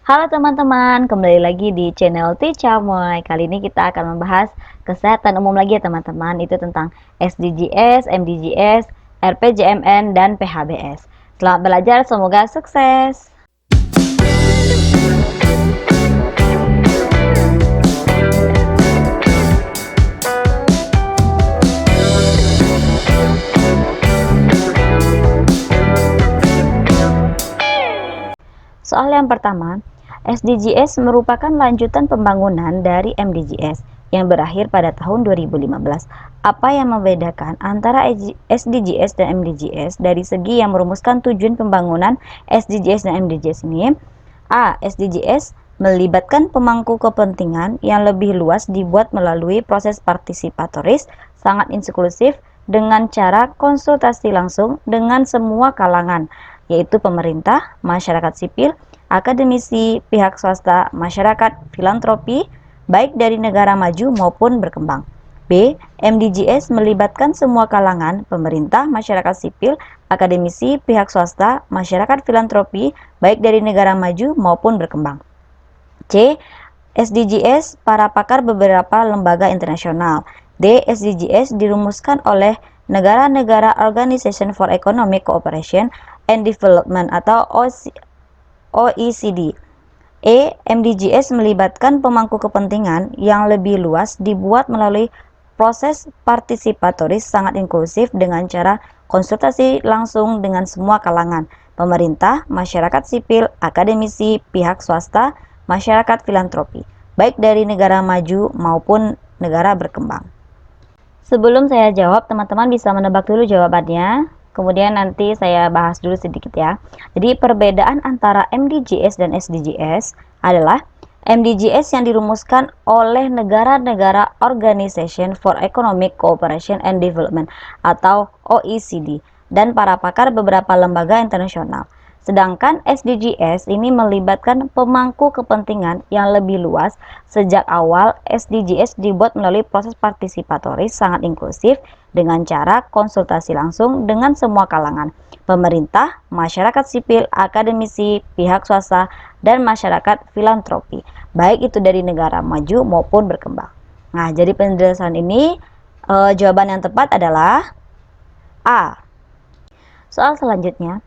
Halo teman-teman, kembali lagi di channel Ticamoy. Kali ini kita akan membahas kesehatan umum lagi ya teman-teman. Itu tentang SDGs, MDGs, RPJMN, dan PHBS. Selamat belajar, semoga sukses. Soal yang pertama, SDGs merupakan lanjutan pembangunan dari MDGs yang berakhir pada tahun 2015. Apa yang membedakan antara SDGs dan MDGs dari segi yang merumuskan tujuan pembangunan SDGs dan MDGs ini? A. SDGs melibatkan pemangku kepentingan yang lebih luas dibuat melalui proses partisipatoris sangat inklusif dengan cara konsultasi langsung dengan semua kalangan, yaitu pemerintah, masyarakat sipil, akademisi, pihak swasta, masyarakat, filantropi, baik dari negara maju maupun berkembang. B. MDGs melibatkan semua kalangan, pemerintah, masyarakat sipil, akademisi, pihak swasta, masyarakat filantropi, baik dari negara maju maupun berkembang. C. SDGs para pakar beberapa lembaga internasional. D. SDGs dirumuskan oleh negara-negara Organization for Economic Cooperation and Development atau OECD. E. MDGs melibatkan pemangku kepentingan yang lebih luas dibuat melalui proses partisipatoris sangat inklusif dengan cara konsultasi langsung dengan semua kalangan, pemerintah, masyarakat sipil, akademisi, pihak swasta, masyarakat filantropi, baik dari negara maju maupun negara berkembang. Sebelum saya jawab, teman-teman bisa menebak dulu jawabannya. Kemudian nanti saya bahas dulu sedikit ya. Jadi perbedaan antara MDGs dan SDGs adalah MDGs yang dirumuskan oleh negara-negara Organization for Economic Cooperation and Development atau OECD dan para pakar beberapa lembaga internasional. Sedangkan SDGs ini melibatkan pemangku kepentingan yang lebih luas. Sejak awal, SDGs dibuat melalui proses partisipatoris sangat inklusif dengan cara konsultasi langsung dengan semua kalangan, pemerintah, masyarakat sipil, akademisi, pihak swasta, dan masyarakat filantropi, baik itu dari negara maju maupun berkembang. Nah, jadi penjelasan ini jawaban yang tepat adalah A. Soal selanjutnya,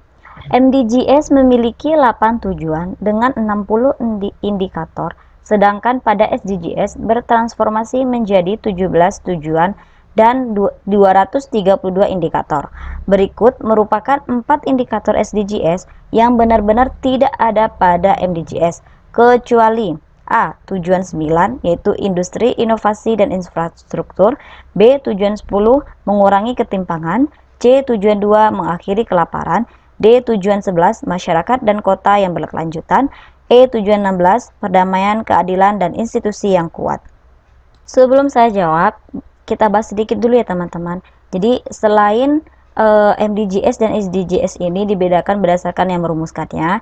MDGs memiliki 8 tujuan dengan 60 indikator, sedangkan pada SDGs bertransformasi menjadi 17 tujuan dan 232 indikator. Berikut merupakan 4 indikator SDGs yang benar-benar tidak ada pada MDGs, kecuali A. Tujuan 9 yaitu industri, inovasi, dan infrastruktur. B. Tujuan 10 mengurangi ketimpangan. C. Tujuan 2 mengakhiri kelaparan. D. Tujuan 11 masyarakat dan kota yang berkelanjutan. E. Tujuan 16 perdamaian, keadilan, dan institusi yang kuat. Sebelum saya jawab, kita bahas sedikit dulu ya teman-teman. Jadi selain MDGs dan SDGs ini dibedakan berdasarkan yang merumuskannya,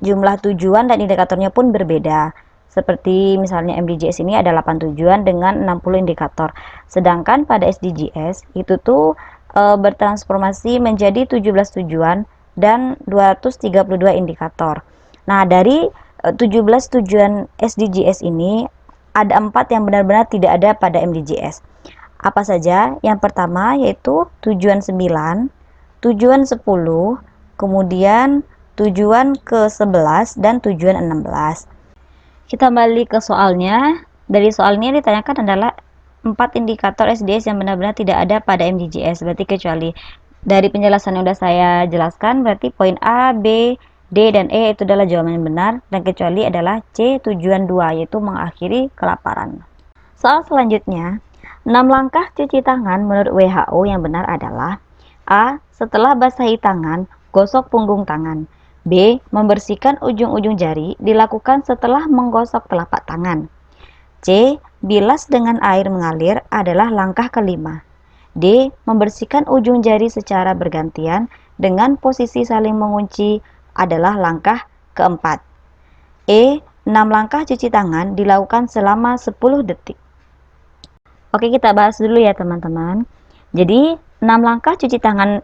jumlah tujuan dan indikatornya pun berbeda. Seperti misalnya MDGs ini ada 8 tujuan dengan 60 indikator. Sedangkan pada SDGs itu tuh bertransformasi menjadi 17 tujuan dan 232 indikator. Nah, dari 17 tujuan SDGs ini ada 4 yang benar-benar tidak ada pada MDGs. Apa saja? Yang pertama yaitu tujuan 9, tujuan 10, kemudian tujuan ke-11 dan tujuan 16. Kita balik ke soalnya. Dari soal ini ditanyakan adalah 4 indikator SDGs yang benar-benar tidak ada pada MDGs. Berarti kecuali dari penjelasan yang sudah saya jelaskan, berarti poin A, B, D, dan E itu adalah jawaban yang benar, dan kecuali adalah C, tujuan 2, yaitu mengakhiri kelaparan. Soal selanjutnya, 6 langkah cuci tangan menurut WHO yang benar adalah A. Setelah basahi tangan, gosok punggung tangan. B. Membersihkan ujung-ujung jari dilakukan setelah menggosok telapak tangan. C. Bilas dengan air mengalir adalah langkah kelima. D. Membersihkan ujung jari secara bergantian dengan posisi saling mengunci adalah langkah keempat. E. 6 langkah cuci tangan dilakukan selama 10 detik. Oke, kita bahas dulu ya teman-teman. Jadi 6 langkah cuci tangan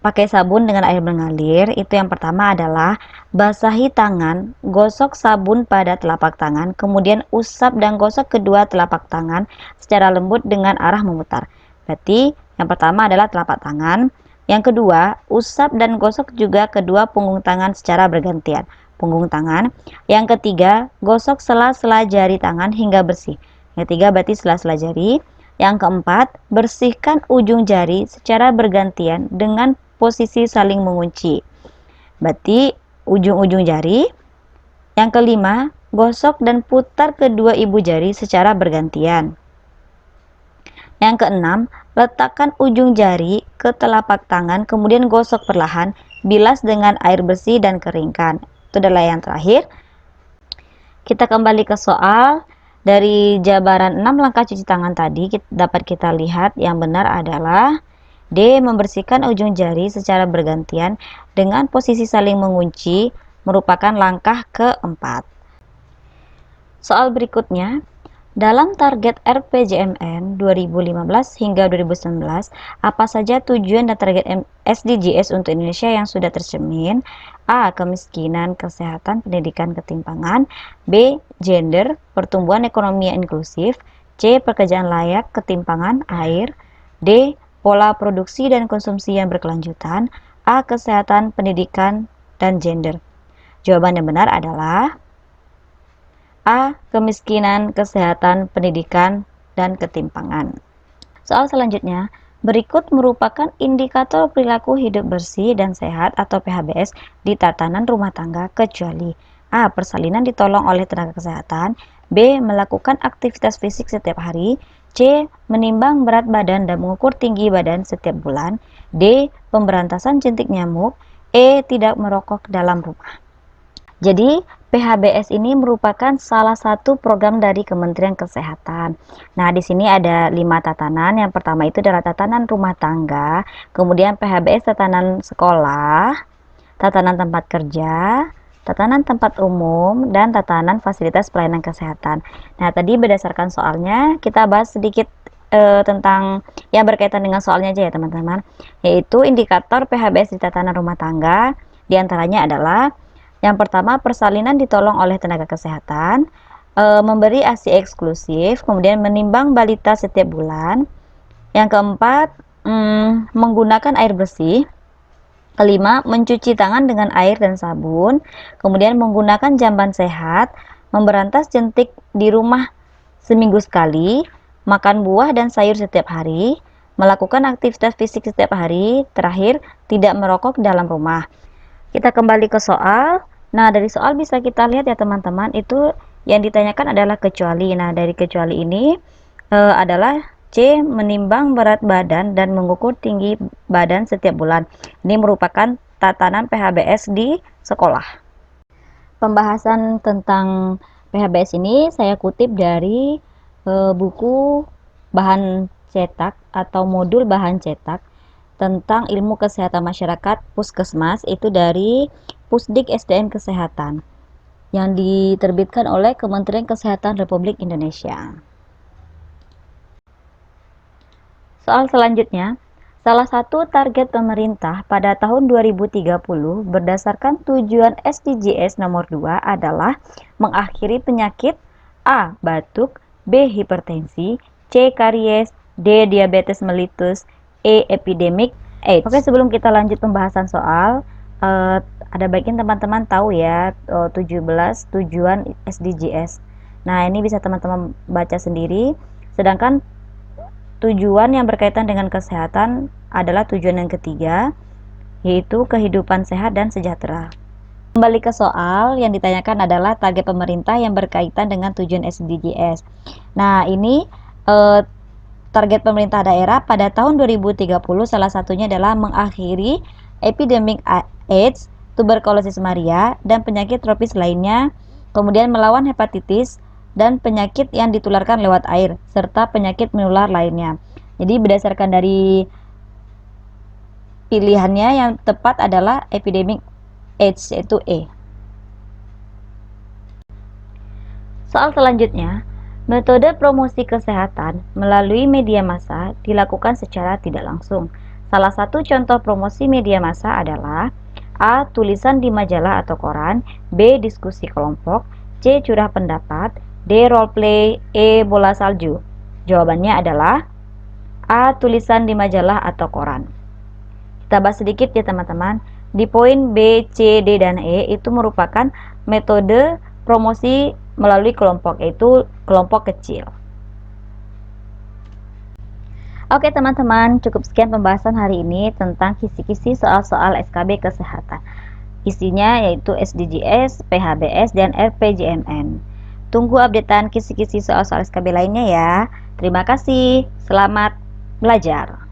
pakai sabun dengan air mengalir, itu yang pertama adalah basahi tangan, gosok sabun pada telapak tangan, kemudian usap dan gosok kedua telapak tangan secara lembut dengan arah memutar. Berarti yang pertama adalah telapak tangan, yang kedua usap dan gosok juga kedua punggung tangan secara bergantian. Punggung tangan. Yang ketiga, gosok sela-sela jari tangan hingga bersih. Yang ketiga berarti sela-sela jari. Yang keempat, bersihkan ujung jari secara bergantian dengan posisi saling mengunci. Berarti ujung-ujung jari. Yang kelima, gosok dan putar kedua ibu jari secara bergantian. Yang keenam, letakkan ujung jari ke telapak tangan, kemudian gosok perlahan, bilas dengan air bersih dan keringkan. Itu adalah yang terakhir. Kita kembali ke soal. Dari jabaran 6 langkah cuci tangan tadi dapat kita lihat yang benar adalah D. Membersihkan ujung jari secara bergantian dengan posisi saling mengunci merupakan langkah keempat. Soal berikutnya, dalam target RPJMN 2015 hingga 2019, apa saja tujuan dan target SDGs untuk Indonesia yang sudah tercermin? A. Kemiskinan, kesehatan, pendidikan, ketimpangan. B. Gender, pertumbuhan ekonomi yang inklusif. C. Pekerjaan layak, ketimpangan, air. D. Pola produksi dan konsumsi yang berkelanjutan. A. Kesehatan, pendidikan, dan gender. Jawaban yang benar adalah A. Kemiskinan, kesehatan, pendidikan, dan ketimpangan. Soal selanjutnya, berikut merupakan indikator perilaku hidup bersih dan sehat atau PHBS di tatanan rumah tangga kecuali A. Persalinan ditolong oleh tenaga kesehatan. B. Melakukan aktivitas fisik setiap hari. C. Menimbang berat badan dan mengukur tinggi badan setiap bulan. D. Pemberantasan jentik nyamuk. E. Tidak merokok dalam rumah. Jadi, PHBS ini merupakan salah satu program dari Kementerian Kesehatan. Nah, di sini ada 5 tatanan. Yang pertama itu adalah tatanan rumah tangga, kemudian PHBS tatanan sekolah, tatanan tempat kerja, tatanan tempat umum, dan tatanan fasilitas pelayanan kesehatan. Nah, tadi berdasarkan soalnya, kita bahas sedikit tentang yang berkaitan dengan soalnya aja ya teman-teman, yaitu indikator PHBS di tatanan rumah tangga, diantaranya adalah yang pertama, persalinan ditolong oleh tenaga kesehatan, memberi ASI eksklusif, kemudian menimbang balita setiap bulan. Yang keempat, menggunakan air bersih. Kelima, mencuci tangan dengan air dan sabun. Kemudian menggunakan jamban sehat, memberantas jentik di rumah seminggu sekali, makan buah dan sayur setiap hari, melakukan aktivitas fisik setiap hari. Terakhir, tidak merokok dalam rumah. Kita kembali ke soal. Nah, dari soal bisa kita lihat ya teman-teman, itu yang ditanyakan adalah kecuali. Nah, dari kecuali ini adalah C. Menimbang berat badan dan mengukur tinggi badan setiap bulan. Ini merupakan tatanan PHBS di sekolah. Pembahasan tentang PHBS ini saya kutip dari buku bahan cetak atau modul bahan cetak tentang ilmu kesehatan masyarakat Puskesmas, itu dari Pusdik SDM Kesehatan yang diterbitkan oleh Kementerian Kesehatan Republik Indonesia. Soal selanjutnya, salah satu target pemerintah pada tahun 2030 berdasarkan tujuan SDGs nomor 2 adalah mengakhiri penyakit A. Batuk, B. Hipertensi, C. Karies, D. Diabetes mellitus, E. Epidemik AIDS. Oke, sebelum kita lanjut pembahasan soal, ada baiknya teman-teman tahu ya 17 tujuan SDGs. Nah, ini bisa teman-teman baca sendiri. Sedangkan tujuan yang berkaitan dengan kesehatan adalah tujuan yang ketiga, yaitu kehidupan sehat dan sejahtera. Kembali ke soal, yang ditanyakan adalah target pemerintah yang berkaitan dengan tujuan SDGs. Nah, ini target pemerintah daerah pada tahun 2030 salah satunya adalah mengakhiri epidemik AIDS, tuberkulosis malaria, dan penyakit tropis lainnya, kemudian melawan hepatitis dan penyakit yang ditularkan lewat air, serta penyakit menular lainnya. Jadi berdasarkan dari pilihannya yang tepat adalah epidemik AIDS, yaitu E. Soal selanjutnya, metode promosi kesehatan melalui media massa dilakukan secara tidak langsung. Salah satu contoh promosi media massa adalah A. Tulisan di majalah atau koran, B. Diskusi kelompok, C. Curah pendapat, D. Roleplay, E. Bola salju. Jawabannya adalah A. Tulisan di majalah atau koran. Kita bahas sedikit ya teman-teman. Di poin B, C, D, dan E itu merupakan metode promosi melalui kelompok, yaitu kelompok kecil. Oke teman-teman, cukup sekian pembahasan hari ini tentang kisi-kisi soal-soal SKB Kesehatan. Isinya yaitu SDGs, PHBS, dan RPJMN. Tunggu updatean kisi-kisi soal-soal SKB lainnya ya. Terima kasih, selamat belajar.